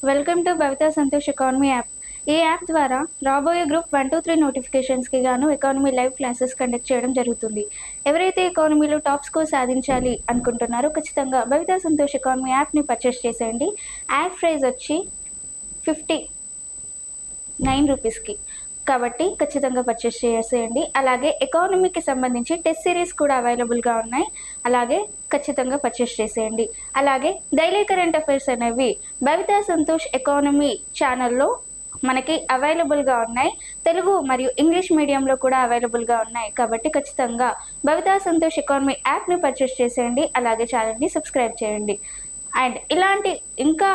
Welcome to Bhavitha Santosh economy app. ఈ app ద్వారా రాబోయే గ్రూప్ 1, 2, 3 నోటిఫికేషన్స్కి గాను ఎకానమీ లైవ్ క్లాసెస్ కండక్ట్ చేయడం జరుగుతుంది. ఎవరైతే ఎకానమీలో టాప్ స్కోర్ సాధించాలి అనుకుంటున్నారో ఖచ్చితంగా భవితా సంతోష్ ఎకానమీ యాప్ని పర్చేస్ చేసేయండి. యాప్ ప్రైస్ వచ్చి 59 రూపీస్కి, కాబట్టి ఖచ్చితంగా పర్చేస్ చేసేయండి. అలాగే ఎకానమీకి సంబంధించి టెస్ట్ సిరీస్ కూడా అవైలబుల్గా ఉన్నాయి, అలాగే ఖచ్చితంగా పర్చేస్ చేసేయండి. అలాగే డైలీ కరెంట్ అఫైర్స్ అనేవి భవితా సంతోష్ ఎకానమీ ఛానల్లో మనకి అవైలబుల్గా ఉన్నాయి. తెలుగు మరియు ఇంగ్లీష్ మీడియంలో కూడా అవైలబుల్గా ఉన్నాయి, కాబట్టి ఖచ్చితంగా భవితా సంతోష్ ఎకానమీ యాప్ని పర్చేస్ చేసేయండి. అలాగే ఛానల్ని సబ్స్క్రైబ్ చేయండి. అండ్ ఇలాంటి ఇంకా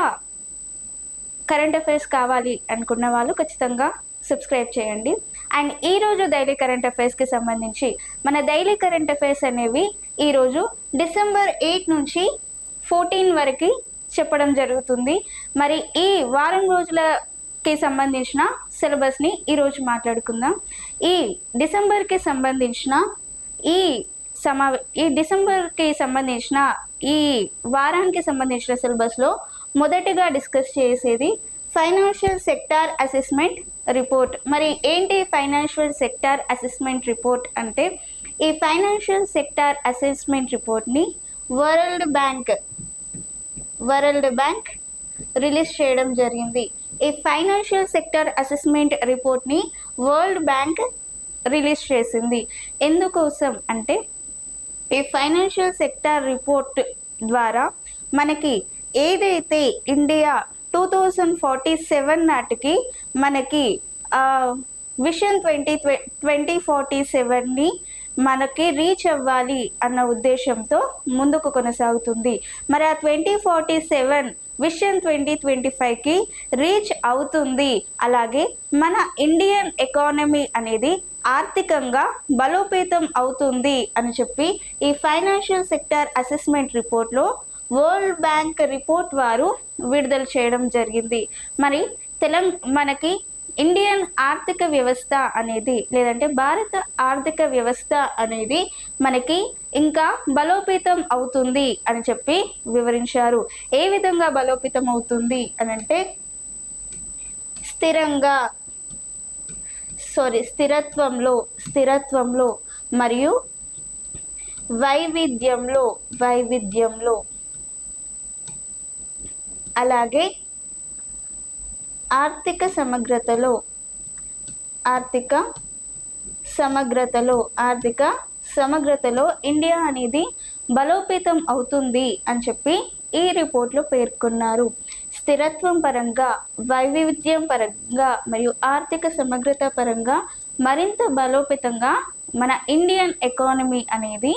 కరెంట్ అఫైర్స్ కావాలి అనుకున్న వాళ్ళు ఖచ్చితంగా సబ్స్క్రైబ్ చేయండి. అండ్ ఈరోజు డైలీ కరెంట్ అఫైర్స్కి సంబంధించి మన డైలీ కరెంట్ అఫైర్స్ అనేవి ఈరోజు డిసెంబర్ 8 నుంచి 14 వరకు చెప్పడం జరుగుతుంది. మరి ఈ వారం రోజులకి సంబంధించిన సిలబస్ని ఈరోజు మాట్లాడుకుందాం. ఈ డిసెంబర్కి సంబంధించిన ఈ వారానికి సంబంధించిన సిలబస్లో మొదటిగా డిస్కస్ చేసేది ఫైనాన్షియల్ సెక్టార్ అసెస్మెంట్ రిపోర్ట్. మరి ఏంటి ఫైనాన్షియల్ సెక్టార్ అసెస్మెంట్ రిపోర్ట్ అంటే, ఈ ఫైనాన్షియల్ సెక్టార్ అసెస్మెంట్ రిపోర్ట్ని వరల్డ్ బ్యాంక్ రిలీజ్ చేయడం జరిగింది. ఈ ఫైనాన్షియల్ సెక్టార్ అసెస్మెంట్ రిపోర్ట్ని వరల్డ్ బ్యాంక్ రిలీజ్ చేసింది. ఎందుకోసం అంటే, ఈ ఫైనాన్షియల్ సెక్టార్ రిపోర్ట్ ద్వారా మనకి ఏదైతే ఇండియా 2047 నాటికి మనకి విషన్ 2047ని మనకి రీచ్ అవ్వాలి అన్న ఉద్దేశంతో ముందుకు కొనసాగుతుంది. మరి ఆ 2047 విషన్ 2025కి రీచ్ అవుతుంది. అలాగే మన ఇండియన్ ఎకానమీ అనేది ఆర్థికంగా బలోపేతం అవుతుంది అని చెప్పి ఈ ఫైనాన్షియల్ సెక్టార్ అసెస్మెంట్ రిపోర్ట్లో వరల్డ్ బ్యాంక్ రిపోర్ట్ వారు విడుదల చేయడం జరిగింది. మరి మనకి ఇండియన్ ఆర్థిక వ్యవస్థ అనేది, లేదంటే భారత ఆర్థిక వ్యవస్థ అనేది మనకి ఇంకా బలోపేతం అవుతుంది అని చెప్పి వివరించారు. ఏ విధంగా బలోపేతం అవుతుంది అని అంటే, స్థిరత్వంలో మరియు వైవిధ్యంలో అలాగే ఆర్థిక సమగ్రతలో ఇండియా అనేది బలోపేతం అవుతుంది అని చెప్పి ఈ రిపోర్ట్లో పేర్కొన్నారు. స్థిరత్వం పరంగా, వైవిధ్యం పరంగా మరియు ఆర్థిక సమగ్రత పరంగా మరింత బలోపేతంగా మన ఇండియన్ ఎకానమీ అనేది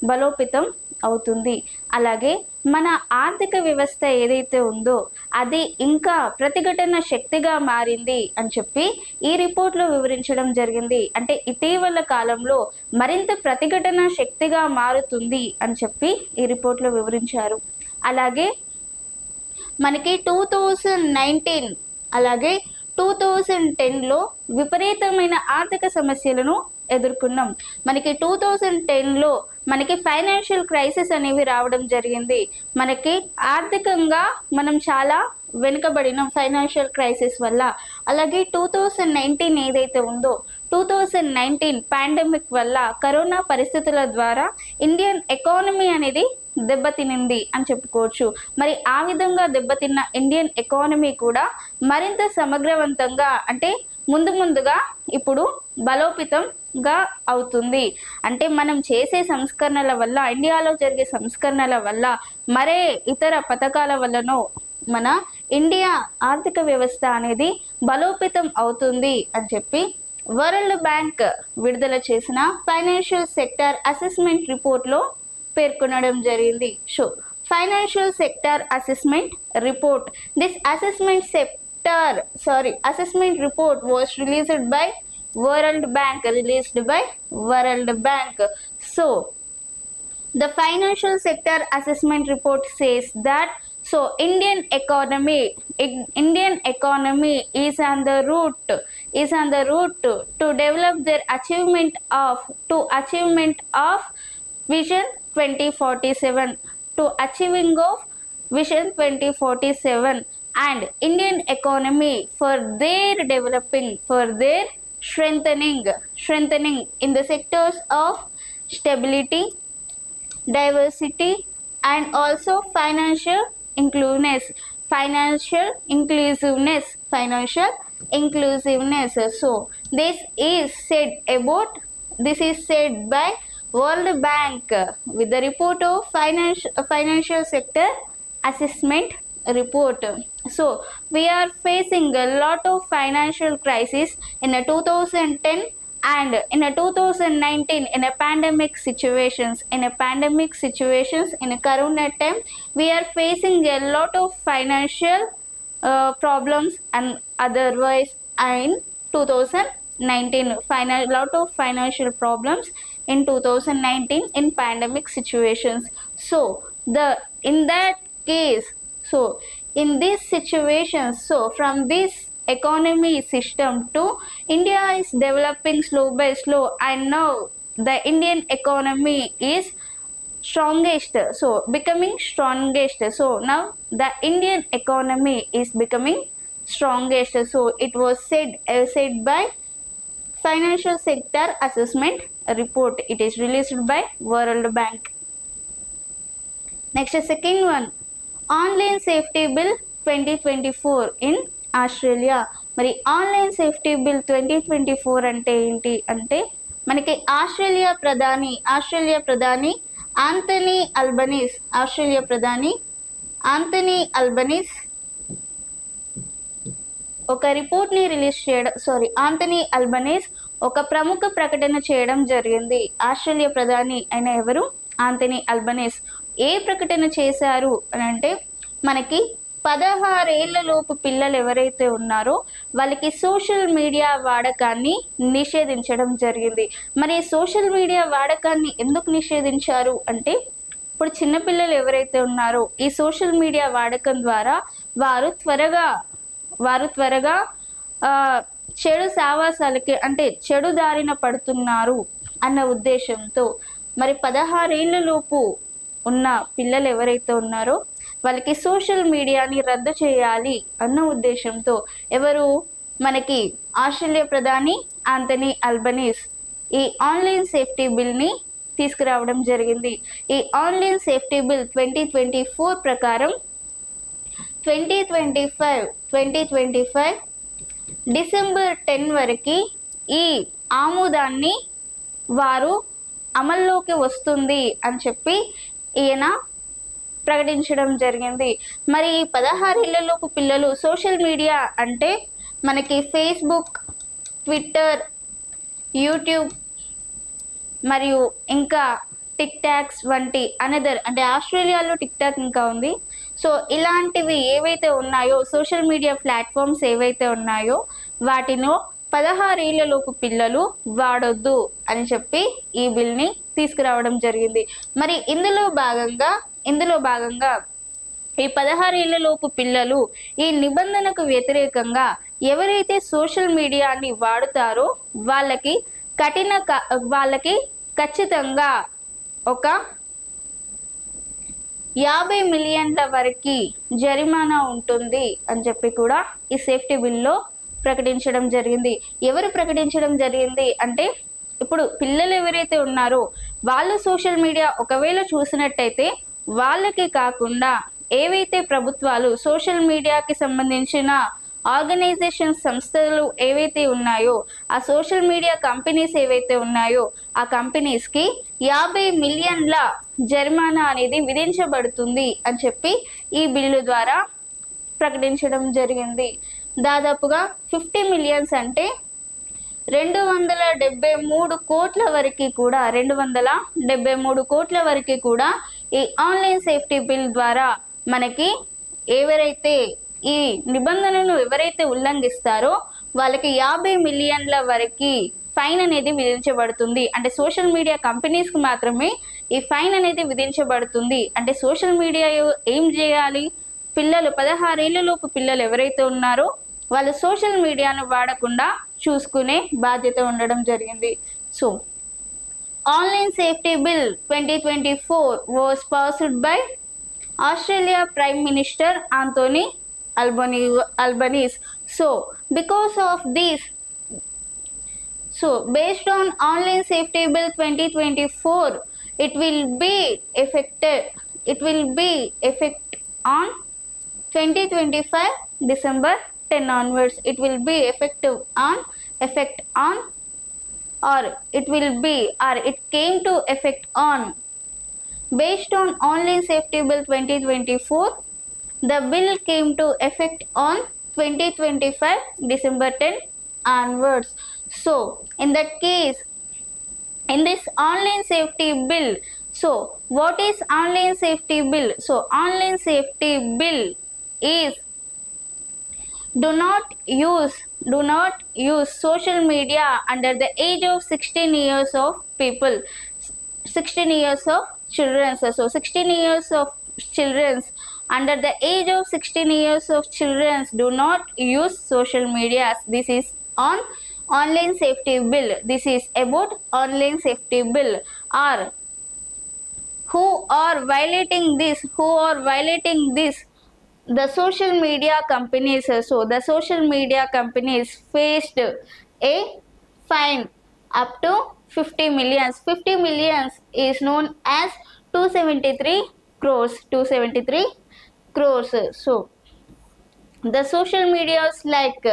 బలోపేతం అవుతుంది. అలాగే మన ఆర్థిక వ్యవస్థ ఏదైతే ఉందో అది ఇంకా ప్రతిఘటన శక్తిగా మారింది అని చెప్పి ఈ రిపోర్ట్లో వివరించడం జరిగింది. అంటే ఇటీవల కాలంలో మరింత ప్రతిఘటన శక్తిగా మారుతుంది అని చెప్పి ఈ రిపోర్ట్లో వివరించారు. అలాగే మనకి 2019 అలాగే 2010లో విపరీతమైన ఆర్థిక సమస్యలను ఎదుర్కొన్నాం. మనకి 2010లో మనకి ఫైనాన్షియల్ క్రైసిస్ అనేవి రావడం జరిగింది. మనకి ఆర్థికంగా మనం చాలా వెనుకబడినాం ఫైనాన్షియల్ క్రైసిస్ వల్ల. అలాగే 2019 ఏదైతే ఉందో 2019 పాండమిక్ వల్ల, కరోనా పరిస్థితుల ద్వారా ఇండియన్ ఎకానమీ అనేది దెబ్బతినింది అని చెప్పుకోవచ్చు. మరి ఆ విధంగా దెబ్బతిన్న ఇండియన్ ఎకానమీ కూడా మరింత సమగ్రవంతంగా, అంటే ముందుగా ఇప్పుడు బలోపేతంగా అవుతుంది. అంటే మనం చేసే సంస్కరణల వల్ల, ఇండియాలో జరిగే సంస్కరణల వల్ల, మరే ఇతర పథకాల వల్లనో మన ఇండియా ఆర్థిక వ్యవస్థ అనేది బలోపేతం అవుతుంది అని చెప్పి వరల్డ్ బ్యాంక్ విడుదల చేసిన ఫైనాన్షియల్ సెక్టార్ అసెస్మెంట్ రిపోర్ట్లో పేర్కొనడం జరిగింది. Financial sector assessment report. This assessment report was released by World Bank. So the financial sector assessment report says that Indian economy is on the route to develop their achievement of Vision 2047, to achieving of Vision 2047 and Indian economy for their developing, for their strengthening in the sectors of stability, diversity, and also financial inclusiveness. So this is said by World Bank with the report of financial sector assessment report. So we are facing a lot of financial crisis in a 2010 and in a 2019 in a pandemic situations in a corona time. We are facing a lot of financial problems, and otherwise in 2019 lot of financial problems in 2019 in pandemic situations. So the in that case, so in these situations, so from this economy system to India is developing slow by slow, and now the Indian economy is strongest, so becoming strongest. So now the Indian economy is becoming strongest. So it was said by financial sector assessment report. It is released by World Bank. Next, second one, online safety bill 2024 in Australia. మరి online safety bill 2024 అంటే ఏంటి అంటే, మనకి Australia ప్రధాని Anthony Albanese ఒక రిపోర్ట్ని Anthony Albanese ఒక ప్రముఖ ప్రకటన చేయడం జరిగింది. ఆస్ట్రేలియా ప్రధాని అయిన ఎవరు? Anthony Albanese. ఏ ప్రకటన చేశారు అని అంటే, మనకి 16 ఏళ్లలోపు పిల్లలు ఎవరైతే ఉన్నారో వాళ్ళకి సోషల్ మీడియా వాడకాన్ని నిషేధించడం జరిగింది. మరి సోషల్ మీడియా వాడకాన్ని ఎందుకు నిషేధించారు అంటే, ఇప్పుడు చిన్నపిల్లలు ఎవరైతే ఉన్నారో ఈ సోషల్ మీడియా వాడకం ద్వారా వారు త్వరగా చెడు సావాసాలకి, అంటే చెడు దారిన పడుతున్నారు అన్న ఉద్దేశంతో, మరి 16 ఏళ్లలోపు ఉన్న పిల్లలు ఎవరైతే ఉన్నారో వాళ్ళకి సోషల్ మీడియాని రద్దు చేయాలి అన్న ఉద్దేశంతో ఎవరు? మనకి ఆస్ట్రేలియా ప్రధాని ఆంథనీ అల్బనీస్ ఈ ఆన్లైన్ సేఫ్టీ బిల్ని తీసుకురావడం జరిగింది. ఈ ఆన్లైన్ సేఫ్టీ బిల్ 2024 ప్రకారం 2025 డిసెంబర్ 10 వరకు ఈ ఆమోదాన్ని వారు అమల్లోకి వస్తుంది అని చెప్పి ఈయన ప్రకటించడం జరిగింది. మరి ఈ 16 ఏళ్లలోపు పిల్లలు సోషల్ మీడియా అంటే మనకి ఫేస్బుక్, ట్విట్టర్, యూట్యూబ్ మరియు ఇంకా టిక్ టాక్స్ వంటి అంటే ఆస్ట్రేలియాలో టిక్ టాక్ ఇంకా ఉంది. సో ఇలాంటివి ఏవైతే ఉన్నాయో, సోషల్ మీడియా ప్లాట్ఫామ్స్ ఏవైతే ఉన్నాయో వాటిలో 16 ఏళ్లలోపు పిల్లలు వాడొద్దు అని చెప్పి ఈ బిల్ని తీసుకురావడం జరిగింది. మరి ఇందులో భాగంగా ఈ 16 ఏళ్లలోపు పిల్లలు ఈ నిబంధనకు వ్యతిరేకంగా ఎవరైతే సోషల్ మీడియాని వాడుతారో వాళ్ళకి ఖచ్చితంగా ఒక 50 మిలియన్ల వరకు జరిమానా ఉంటుంది అని చెప్పి కూడా ఈ సేఫ్టీ బిల్లో ప్రకటించడం జరిగింది. ఎవరు ప్రకటించడం జరిగింది అంటే, ఇప్పుడు పిల్లలు ఎవరైతే ఉన్నారో వాళ్ళు సోషల్ మీడియా ఒకవేళ చూసినట్టయితే వాళ్ళకి కాకుండా ఏవైతే ప్రభుత్వాలు సోషల్ మీడియాకి సంబంధించిన సంస్థలు ఏవైతే ఉన్నాయో, ఆ సోషల్ మీడియా కంపెనీస్ ఏవైతే ఉన్నాయో ఆ కంపెనీస్కి 50 మిలియన్ల జరిమానా అనేది విధించబడుతుంది అని చెప్పి ఈ బిల్లు ద్వారా ప్రకటించడం జరిగింది. దాదాపుగా 50 మిలియన్స్ అంటే 273 కోట్ల వరకు కూడా ఈ ఆన్లైన్ సేఫ్టీ బిల్ ద్వారా మనకి ఎవరైతే ఈ నిబంధనలను ఉల్లంఘిస్తారో వాళ్ళకి 50 మిలియన్ల వరకు ఫైన్ అనేది విధించబడుతుంది. అంటే సోషల్ మీడియా కంపెనీస్కి మాత్రమే ఈ ఫైన్ అనేది విధించబడుతుంది. అంటే సోషల్ మీడియా ఏం చేయాలి? 16 ఏళ్లలోపు పిల్లలు ఎవరైతే ఉన్నారో వాళ్ళు సోషల్ మీడియాను వాడకుండా చూసుకునే బాధ్యత ఉండడం జరిగింది. So online safety bill 2024 was passed by Australia prime minister Anthony Albanese. So because of this, so based on Online Safety Bill 2024, it will be effected. It will be effect on 2025 December 10 onwards. It will be effect on, or it will be, or it came to effect on, based on Online Safety Bill 2024. The bill came to effect on 2025 December 10 onwards. So in that case, in this Online Safety Bill, so what is Online Safety Bill? So Online Safety Bill is, do not use social media under the age of 16 years of people, 16 years of children. So 16 years of children, under the age of 16 years of children, do not use social media. This is on Online Safety Bill. This is about Online Safety Bill. Or who are violating this, the social media companies. So the social media companies faced a fine up to 50 millions. 50 millions is known as 273 crores. 273 crores. So the social medias like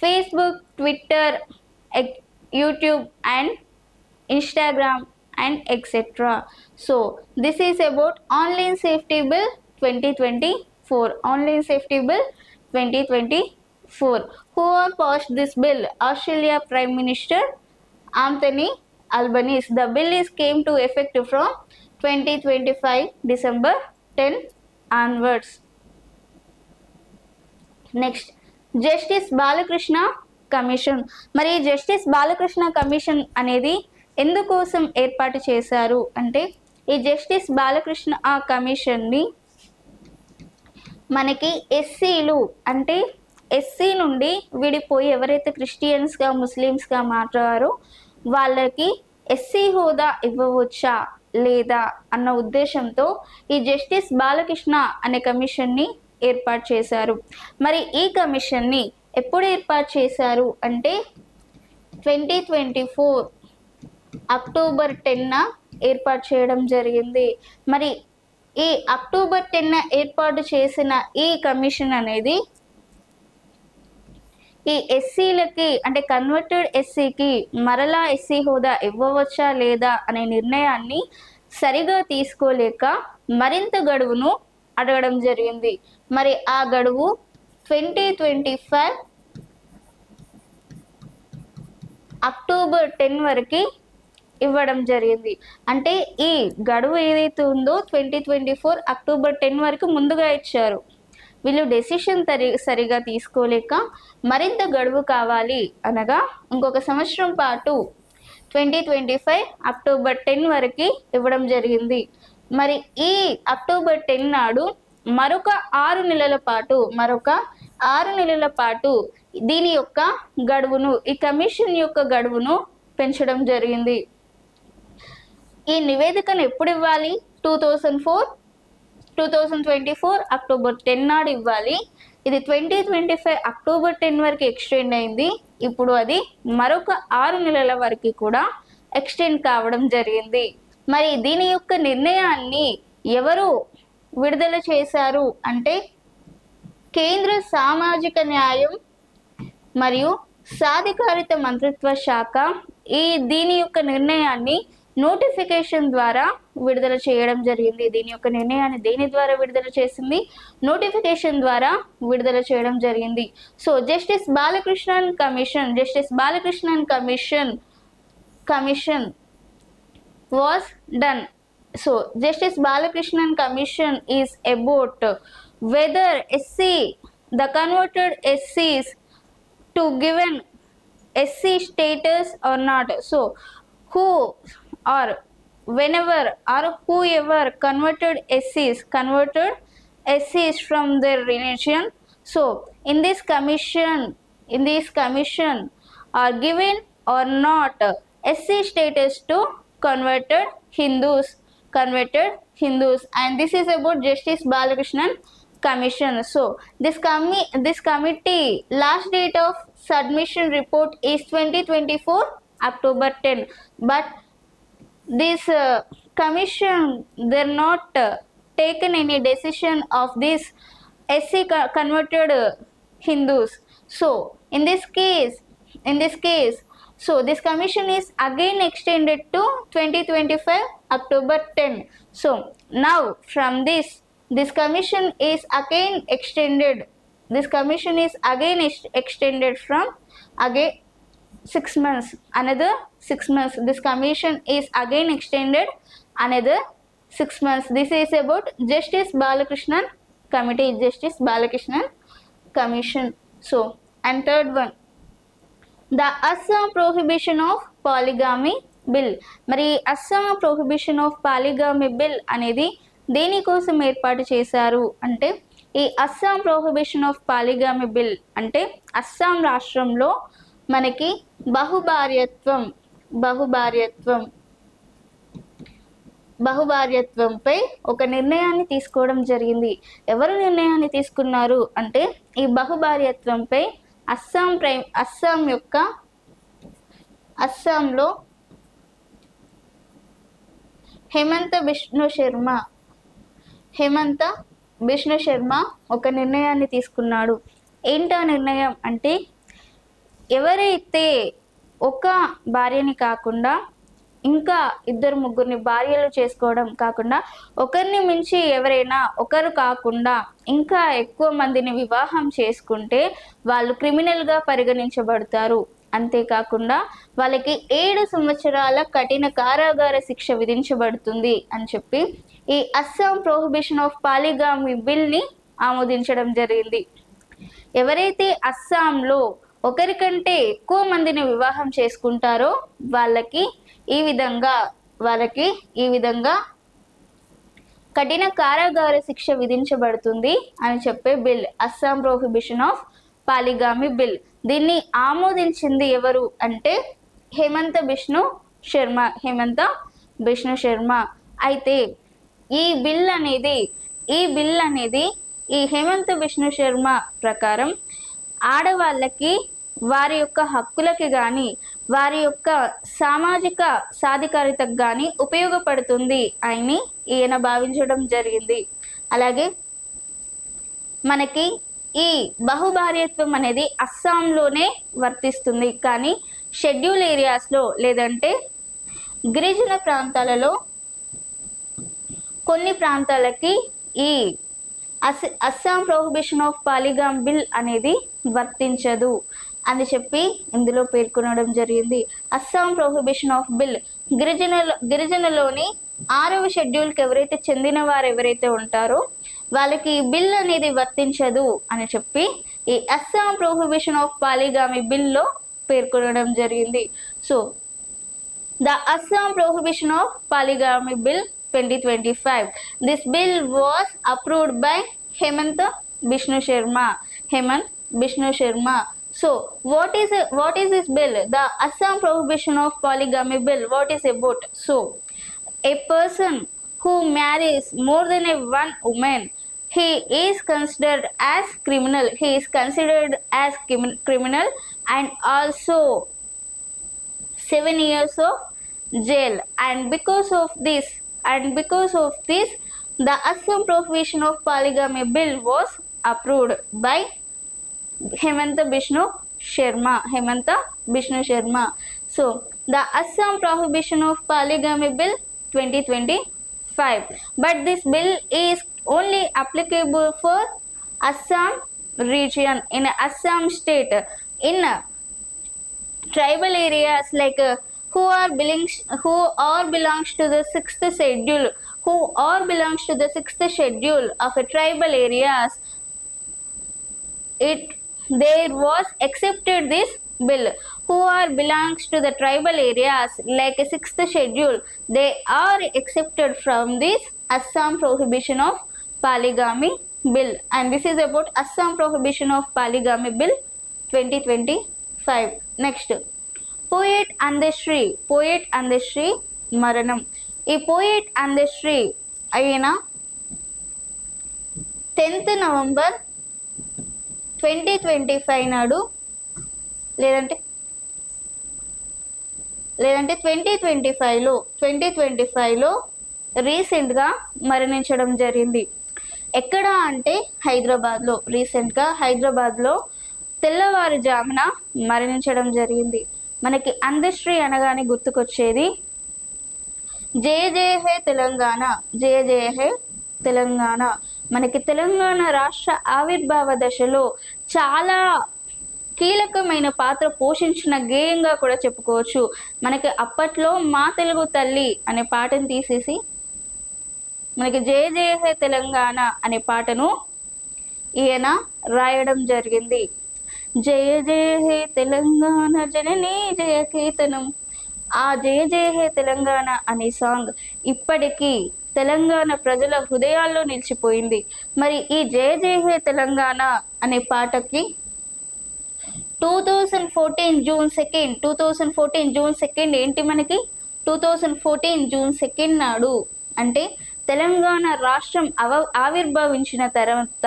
Facebook, Twitter, YouTube and Instagram and etc. So this is about Online Safety Bill 2024. Online Safety Bill 2024. Who have passed this bill? Australia Prime Minister Anthony Albanese. The bill is came to effect from 2025 December 10 onwards. Next justice Balakrishna commission. మరి justice Balakrishna commission అనేది ఎందుకోసం ఏర్పాటు చేశారు అంటే, ఈ justice Balakrishna కమిషన్ని మనకి ఎస్సీలు అంటే ఎస్సీ నుండి విడిపోయి ఎవరైతే క్రిస్టియన్స్గా ముస్లిమ్స్గా మాట్లాడారో వాళ్ళకి ఎస్సీ హోదా ఇవ్వవచ్చా లేదా అన్న ఉద్దేశంతో ఈ జస్టిస్ బాలకృష్ణ అనే కమిషన్ని ఏర్పాటు చేశారు. మరి ఈ కమిషన్ని ఎప్పుడు ఏర్పాటు చేశారు అంటే 2024 అక్టోబర్ 10న ఏర్పాటు చేయడం జరిగింది. మరి ఈ అక్టోబర్ 10న ఏర్పాటు చేసిన ఈ కమిషన్ అనేది ఈ ఎస్సీలకి అంటే కన్వర్టెడ్ ఎస్సీకి మరలా ఎస్సీ హోదా ఇవ్వవచ్చా లేదా అనే నిర్ణయాన్ని సరిగా తీసుకోలేక మరింత గడువును అడగడం జరిగింది. మరి ఆ గడువు 2025 అక్టోబర్ 10 వరకు ఇవ్వడం జరిగింది. అంటే ఈ గడువు ఏదైతే ఉందో 2024 అక్టోబర్ 10 వరకు ముందుగా ఇచ్చారు. వీళ్ళు డెసిషన్ సరిగా తీసుకోలేక మరింత గడువు కావాలి అనగా ఇంకొక సంవత్సరం పాటు 2025 అక్టోబర్ 10 వరకు ఇవ్వడం జరిగింది. మరి ఈ అక్టోబర్ 10 నాడు మరొక 6 నెలల పాటు దీని యొక్క గడువును, ఈ కమిషన్ యొక్క గడువును పెంచడం జరిగింది. ఈ నివేదికను ఎప్పుడు ఇవ్వాలి? 2024 అక్టోబర్ 10 నాడు ఇవ్వాలి. ఇది 2025 అక్టోబర్ 10 వరకు ఎక్స్టెండ్ అయింది. ఇప్పుడు అది మరొక 6 నెలల వరకు కూడా ఎక్స్టెండ్ కావడం జరిగింది. మరి దీని యొక్క నిర్ణయాన్ని ఎవరు విడుదల చేశారు అంటే కేంద్ర సామాజిక న్యాయం మరియు సాధికారిత మంత్రిత్వ శాఖ దీని యొక్క నిర్ణయాన్ని నోటిఫికేషన్ ద్వారా విడుదల చేయడం జరిగింది. దీని యొక్క నిర్ణయాన్ని దేని ద్వారా విడుదల చేసింది? నోటిఫికేషన్ ద్వారా విడుదల చేయడం జరిగింది. So justice Balakrishnan commission was done. So Justice Balakrishnan Commission is about whether the converted SCs to given SC status or not. So who or whenever or whoever converted SCs from their religion. So in this commission are given or not SC status to converted Hindus, and this is about Justice Balakrishnan commission. So this committee last date of submission report is 2024 October 10, but this commission they're not taken any decision of this converted Hindus. So in this case, so this commission is again extended to 2025 October 10. So now from this commission is again extended. This commission is again extended from again 6 months, another 6 months. This commission is again extended another 6 months. This is about Justice Balakrishnan committee, Justice Balakrishnan commission. So and third one, the Assam prohibition of polygamy bill. మరి Assam prohibition of పాలిగామి bill అనేది దేనికోసం ఏర్పాటు చేశారు అంటే, ఈ Assam prohibition of పాలిగామి bill అంటే అస్సాం రాష్ట్రంలో మనకి బహుభార్యత్వంపై ఒక నిర్ణయాన్ని తీసుకోవడం జరిగింది. ఎవరు నిర్ణయాన్ని తీసుకున్నారు అంటే, ఈ బహుభార్యత్వంపై అస్సాంలో హేమంత బిష్ణు శర్మ ఒక నిర్ణయాన్ని తీసుకున్నాడు. ఏంటా నిర్ణయం అంటే, ఎవరైతే ఒక భార్యని కాకుండా ఇంకా 2-3 భార్యలు చేసుకోవడం కాకుండా, ఒకరిని మించి ఎవరైనా ఒకరు కాకుండా ఇంకా ఎక్కువ మందిని వివాహం చేసుకుంటే వాళ్ళు క్రిమినల్గా పరిగణించబడతారు. అంతేకాకుండా వాళ్ళకి 7 సంవత్సరాల కఠిన కారాగార శిక్ష విధించబడుతుంది అని చెప్పి ఈ అస్సాం ప్రొహిబిషన్ ఆఫ్ పాలిగామి బిల్ని ఆమోదించడం జరిగింది. ఎవరైతే అస్సాంలో ఒకరికంటే ఎక్కువ మందిని వివాహం చేసుకుంటారో వాళ్ళకి ఈ విధంగా కఠిన కారాగార శిక్ష విధించబడుతుంది అని చెప్పే bill Assam prohibition of పాలిగామి bill. దీన్ని ఆమోదించింది ఎవరు అంటే హేమంత బిష్ణు శర్మ. అయితే ఈ బిల్ అనేది ఈ హేమంత బిష్ణు శర్మ ప్రకారం ఆడవాళ్ళకి వారి యొక్క హక్కులకి కానీ వారి యొక్క సామాజిక సాధికారితకు కానీ ఉపయోగపడుతుంది అని ఈయన భావించడం జరిగింది. అలాగే మనకి ఈ బహుభార్యత్వం అనేది అస్సాంలోనే వర్తిస్తుంది, కానీ షెడ్యూల్ ఏరియాస్లో లేదంటే గిరిజన ప్రాంతాలలో కొన్ని ప్రాంతాలకి ఈ అస్సాం ప్రొహిబిషన్ ఆఫ్ పాలిగామ్ బిల్ అనేది వర్తించదు అని చెప్పి ఇందులో పేర్కొనడం జరిగింది. అస్సాం ప్రొహిబిషన్ ఆఫ్ బిల్ గిరిజనలోని 6వ షెడ్యూల్కి ఎవరైతే చెందిన వారు ఎవరైతే ఉంటారో వాళ్ళకి ఈ బిల్ అనేది వర్తించదు అని చెప్పి ఈ అస్సాం ప్రొహిబిషన్ ఆఫ్ పాలిగామి బిల్లో పేర్కొనడం జరిగింది. So the Assam prohibition of పాలిగామి bill 2025. This bill was approved by Hemant Bishnu Sharma. So what is this bill? The Assam prohibition of polygamy bill. What is about? So a person who marries more than one woman, he is considered as criminal. And also 7 years of jail. And because of this, the Assam prohibition of polygamy bill was approved by Hemant Bishnu Sharma. So the Assam prohibition of polygamy bill 2025. But this bill is only applicable for Assam region, in Assam state, in tribal areas like who belongs to the 6th schedule of a tribal areas. There was accepted this bill. Who belongs to the tribal areas like a 6th schedule, they are accepted from this Assam prohibition of polygamy bill. And this is about Assam prohibition of polygamy bill 2025. Next, poet Andasri మరణం. ఈ poet Andasri అయిన 10th November 2025 నాడు లేదంటే 2025లో రీసెంట్గా మరణించడం జరిగింది. ఎక్కడ అంటే హైదరాబాద్లో, రీసెంట్గా హైదరాబాద్లో తెల్లవారుజామున మరణించడం జరిగింది. మనకి అందశ్రీ అనగానే గుర్తుకొచ్చేది జయ జయ హే తెలంగాణ, జయ జయ హే తెలంగాణ. మనకి తెలంగాణ రాష్ట్ర ఆవిర్భావ దశలో చాలా కీలకమైన పాత్ర పోషించిన గేయంగా కూడా చెప్పుకోవచ్చు. మనకి అప్పట్లో మా తెలుగు తల్లి అనే పాటను తీసేసి మనకి జయ జయ హే తెలంగాణ అనే పాటను ఈయన రాయడం జరిగింది. జయ జయ హే తెలంగాణ జననీ జయ కీర్తనం. ఆ జయ జయ హే తెలంగాణ అనే సాంగ్ ఇప్పటికీ తెలంగాణ ప్రజల హృదయాల్లో నిలిచిపోయింది. మరి ఈ జయ జయ హే తెలంగాణ అనే పాటకి 2014 జూన్ 2 ఏంటి మనకి 2014 జూన్ 2 నాడు అంటే తెలంగాణ రాష్ట్రం ఆవిర్భవించిన తర్వాత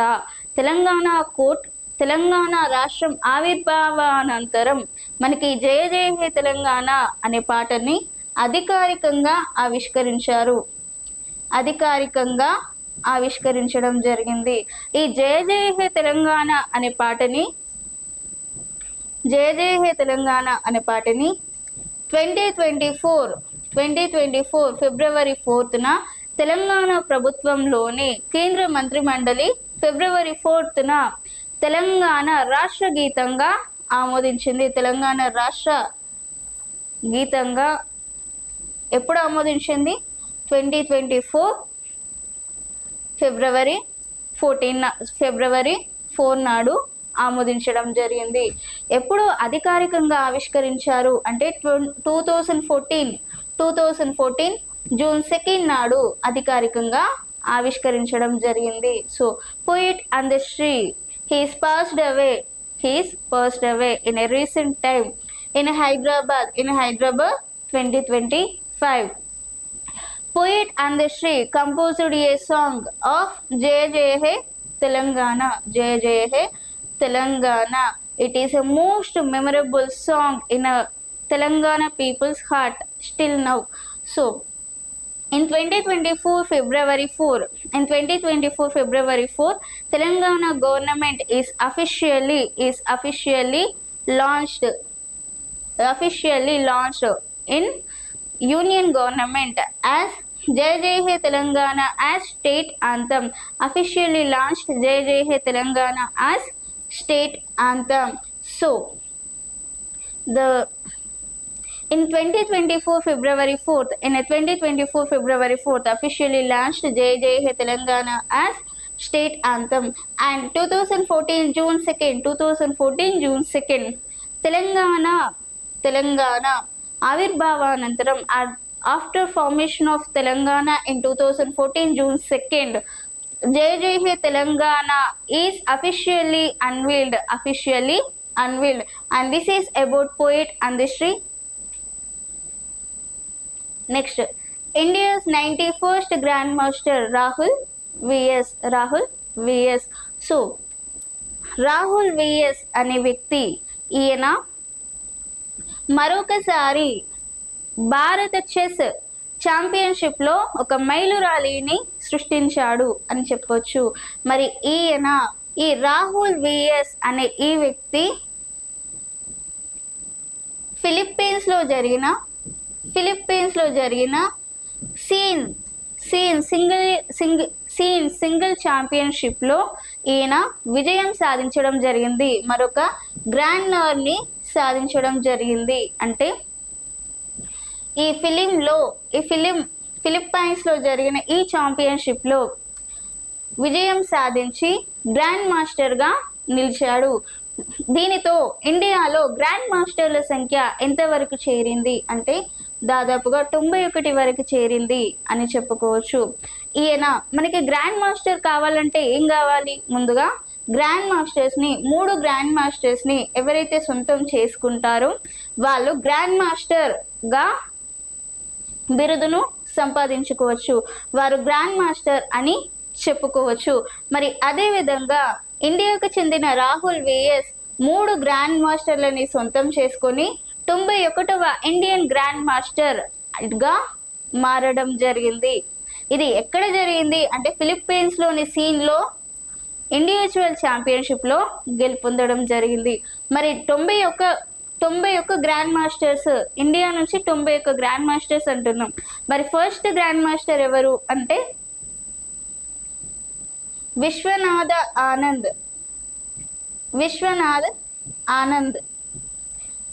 తెలంగాణ రాష్ట్రం ఆవిర్భావానంతరం మనకి జయ జయ హే తెలంగాణ అనే పాటని అధికారికంగా ఆవిష్కరించడం జరిగింది. ఈ జయ జయ హే తెలంగాణ అనే పాటని 2024 ఫిబ్రవరి 4న తెలంగాణ ప్రభుత్వంలోని కేంద్ర మంత్రిమండలి ఫిబ్రవరి 4న తెలంగాణ రాష్ట్ర గీతంగా ఆమోదించింది. తెలంగాణ రాష్ట్ర గీతంగా ఎప్పుడు ఆమోదించింది? 2024 ఫిబ్రవరి 4 నాడు ఆమోదించడం జరిగింది. ఎప్పుడు అధికారికంగా ఆవిష్కరించారు అంటే 2014 జూన్ 2 నాడు అధికారికంగా ఆవిష్కరించడం జరిగింది. So poet Andasri he's passed away in a recent time in Hyderabad 2025. Poet Andashri composed a song of Jai Jai Hai Telangana, Jai Jai Hai Telangana. It is a most memorable song in a Telangana people's heart still now. So in 2024 February 4, Telangana government is officially launched in Union government as Jai Jai Hai Telangana as state anthem. Officially launched Jai Jai Hai Telangana as state anthem. So in 2024 February 4th, officially launched Jai Jai Hai Telangana as state anthem. And 2014 June 2 Telangana Avirbhavanantaram, after formation of Telangana in 2014 June 2nd, Jai Jai Hai Telangana is officially unveiled. And this is about poet Andashri. Next, India's 91st Grandmaster Rahul VS. So Rahul VS అనే వ్యక్తి ఈయన మరొకసారి భారత chess ఛాంపియన్షిప్లో ఒక మైలురాలిని సృష్టించాడు అని చెప్పొచ్చు. మరి ఈ రాహుల్ విఎస్ అనే ఈ వ్యక్తి ఫిలిప్పీన్స్లో జరిగిన సింగిల్ ఛాంపియన్షిప్లో ఈయన విజయం సాధించడం జరిగింది. మరొక గ్రాండ్ నార్ని సాధించడం జరిగింది. అంటే ఈ ఫిలిప్పైన్స్లో జరిగిన ఈ ఛాంపియన్షిప్లో విజయం సాధించి గ్రాండ్ మాస్టర్గా నిలిచాడు. దీనితో ఇండియాలో గ్రాండ్ మాస్టర్ల సంఖ్య ఎంతవరకు చేరింది అంటే దాదాపుగా 91 వరకు చేరింది అని చెప్పుకోవచ్చు. ఈయన మనకి గ్రాండ్ మాస్టర్ కావాలంటే ఏం కావాలి? ముందుగా గ్రాండ్ మాస్టర్స్ని 3 గ్రాండ్ మాస్టర్స్ని ఎవరైతే సొంతం చేసుకుంటారో వాళ్ళు గ్రాండ్ మాస్టర్గా బిరుదును సంపాదించుకోవచ్చు. వారు గ్రాండ్ మాస్టర్ అని చెప్పుకోవచ్చు. మరి అదేవిధంగా ఇండియాకు చెందిన రాహుల్ విఎస్ 3 గ్రాండ్ మాస్టర్లని సొంతం చేసుకొని 91వ ఇండియన్ గ్రాండ్ మాస్టర్గా మారడం జరిగింది. ఇది ఎక్కడ జరిగింది అంటే ఫిలిప్పీన్స్లోని సీన్లో ఇండివిజువల్ ఛాంపియన్షిప్లో గెలుపొందడం జరిగింది. మరి 91 గ్రాండ్ మాస్టర్స్, ఇండియా నుంచి 91 గ్రాండ్ మాస్టర్స్ అంటున్నాం. మరి ఫస్ట్ గ్రాండ్ మాస్టర్ ఎవరు అంటే విశ్వనాథ్ ఆనంద్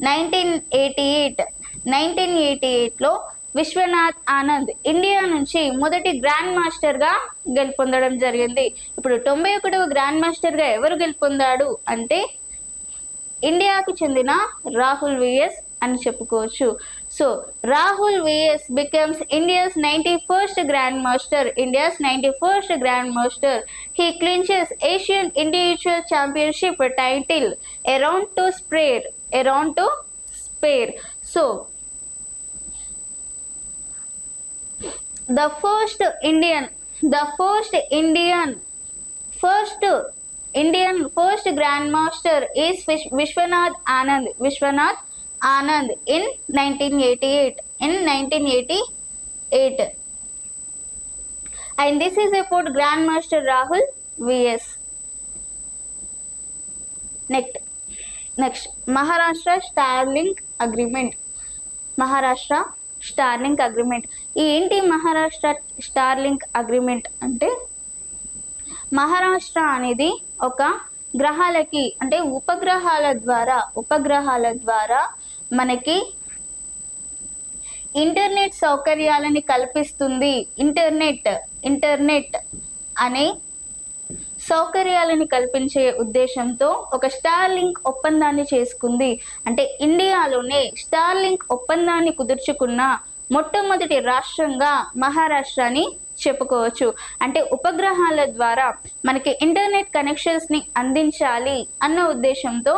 1988లో విశ్వనాథ్ ఆనంద్ ఇండియా నుంచి మొదటి గ్రాండ్ మాస్టర్గా గెలుపొందడం జరిగింది. ఇప్పుడు 91వ గ్రాండ్ మాస్టర్గా ఎవరు గెలుపొందాడు అంటే ఇండియాకు చెందిన రాహుల్ విఎస్ అని చెప్పుకోవచ్చు. So Rahul VS becomes India's 91st Grand Master. He clinches Asian Individual Championship title around to spare. So the first Grand Master is Vishwanath Anand in 1988. And this is about Grandmaster Rahul VS. Next, Maharashtra Starlink Agreement. ఏంటి Maharashtra Starlink agreement అంటే మహారాష్ట్ర అనేది ఒక గ్రహాలకి అంటే ఉపగ్రహాల ద్వారా మనకి internet సౌకర్యాలని కల్పిస్తుంది. Internet అనే సౌకర్యాలని కల్పించే ఉద్దేశంతో ఒక స్టార్లింక్ ఒప్పందాన్ని చేసుకుంది. అంటే ఇండియాలోనే స్టార్లింక్ ఒప్పందాన్ని కుదుర్చుకున్న మొట్టమొదటి రాష్ట్రంగా మహారాష్ట్రని చెప్పుకోవచ్చు. అంటే ఉపగ్రహాల ద్వారా మనకి ఇంటర్నెట్ కనెక్షన్స్ని అందించాలి అన్న ఉద్దేశంతో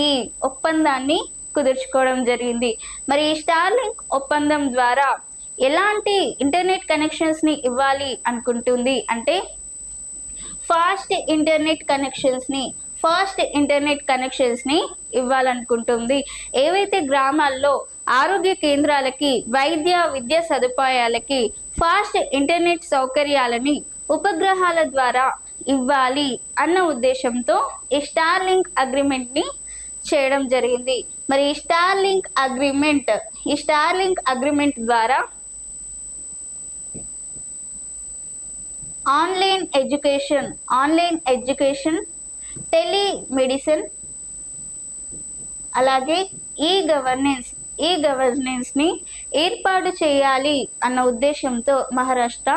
ఈ ఒప్పందాన్ని కుదుర్చుకోవడం జరిగింది. మరి ఈ స్టార్లింక్ ఒప్పందం ద్వారా ఎలాంటి ఇంటర్నెట్ కనెక్షన్స్ని ఇవ్వాలి అనుకుంటుంది అంటే ఫాస్ట్ ఇంటర్నెట్ కనెక్షన్స్ని ఇవ్వాలనుకుంటుంది. ఏవైతే గ్రామాల్లో ఆరోగ్య కేంద్రాలకి విద్యా సదుపాయాలకి ఫాస్ట్ ఇంటర్నెట్ సౌకర్యాలని ఉపగ్రహాల ద్వారా ఇవ్వాలి అన్న ఉద్దేశంతో ఈ స్టార్లింక్ అగ్రిమెంట్ని చేయడం జరిగింది. మరి ఈ స్టార్లింక్ అగ్రిమెంట్ ద్వారా ఆన్లైన్ ఎడ్యుకేషన్, టెలిమెడిసిన్, అలాగే ఈ గవర్నెన్స్ని ఏర్పాటు చేయాలి అన్న ఉద్దేశంతో మహారాష్ట్ర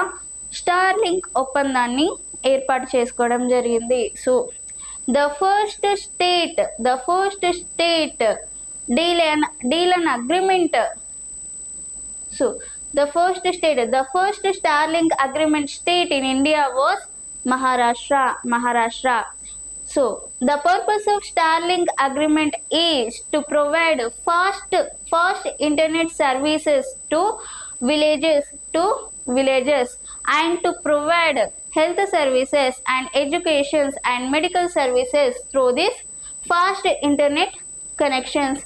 స్టార్లింక్ ఒప్పందాన్ని ఏర్పాటు చేసుకోవడం జరిగింది. So the first state deal an agreement. So the first Starlink agreement state in India was Maharashtra. So the purpose of Starlink agreement is to provide fast internet services to villages and to provide health services and education and medical services through these fast internet connections,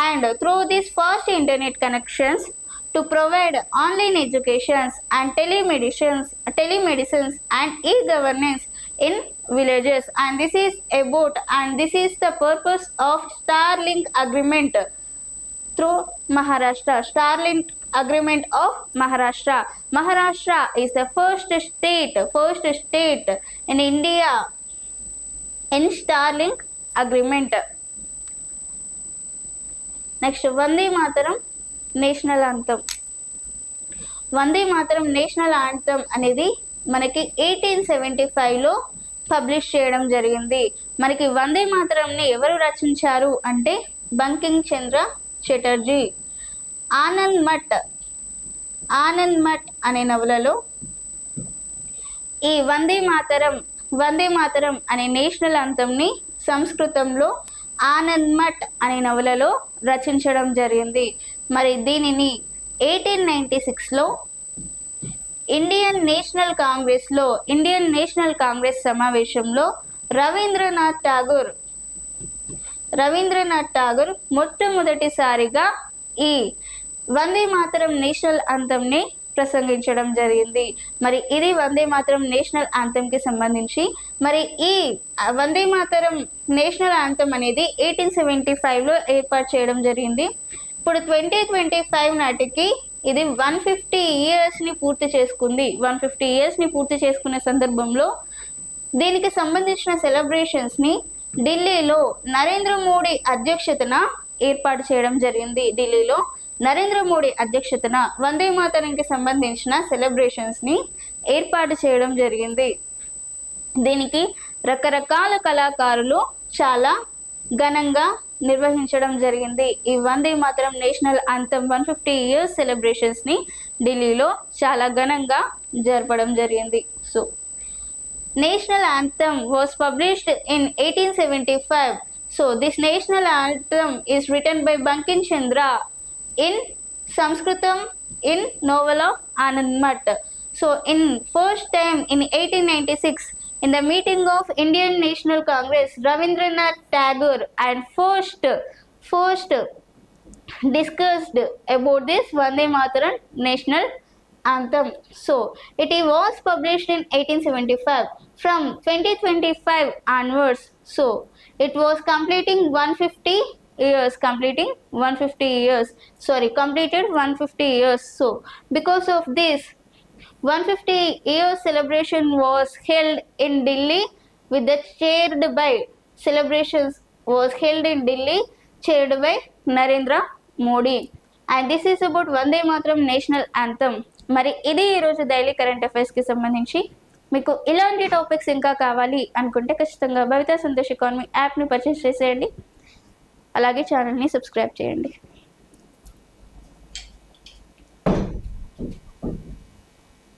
and through these fast internet connections to provide online educations and telemedicines and e-governance in villages. And this is the purpose of Starlink agreement through Maharashtra. Starlink agreement of Maharashtra. Maharashtra is the first state in India in Starlink agreement. Next, Vande Mataram national anthem. Vande Mataram national anthem అనేది మనకి 1875లో publish చేయడం జరిగింది. మనకి వందే మాతరంని ఎవరు రచించారు అంటే bunking చంద్ర చటర్జీ. ఆనంద్ మట్ అనే నవలలో ఈ వందే మాతరం అనే నేషనల్ యాంథమ్ని సంస్కృతంలో ఆనంద్ మట్ అనే నవలలో రచించడం జరిగింది. మరి దీనిని 1896లో ఇండియన్ నేషనల్ కాంగ్రెస్ సమావేశంలో రవీంద్రనాథ్ ఠాగూర్ మొట్టమొదటిసారిగా ఈ వందే మాతరం నేషనల్ అంతంని ప్రసంగించడం జరిగింది. మరి ఇది వందే మాతరం నేషనల్ కి సంబంధించి. మరి ఈ వందే మాతరం నేషనల్ యాంథమ్ అనేది 1875లో ఏర్పాటు చేయడం జరిగింది. ఇప్పుడు 2025 నాటికి ఇది 150 ఇయర్స్ని పూర్తి చేసుకుంది. 150 ఇయర్స్ని పూర్తి చేసుకునే సందర్భంలో దీనికి సంబంధించిన సెలబ్రేషన్స్ని ఢిల్లీలో నరేంద్ర మోడీ అధ్యక్షతన ఏర్పాటు చేయడం జరిగింది. ఢిల్లీలో నరేంద్ర మోడీ అధ్యక్షతన వందే మాతరంకి సంబంధించిన సెలబ్రేషన్స్ని ఏర్పాటు చేయడం జరిగింది. దీనికి రకరకాల కళాకారులు చాలా ఘనంగా నిర్వహించడం జరిగింది. ఈ వందే మాతరం నేషనల్ అంతం 150 ఇయర్స్ సెలబ్రేషన్స్ని ఢిల్లీలో చాలా ఘనంగా జరపడం జరిగింది. So national anthem was published in 1875. So this national anthem is written by Bankim Chandra in Sanskritam in novel of Anand Math. So in first time in 1896 in the meeting of Indian National Congress, Ravindranath Tagore and first discussed about this Vande Mataram national anthem. So it was published in 1875. From 2025 onwards, so it was completed 150 years. So because of this 150 years celebration was held in Delhi with the chaired by Narendra Modi. And this is about Vande Mataram national anthem. మరి ఇది ఈరోజు daily current అఫైర్స్కి సంబంధించి. మీకు ఇలాంటి topics ఇంకా కావాలి అనుకుంటే ఖచ్చితంగా భవిత సంతోష్ ఎకానమీ యాప్ని పర్చేస్ చేసేయండి. అలాగే ఛానల్ని సబ్స్క్రైబ్ చేయండి.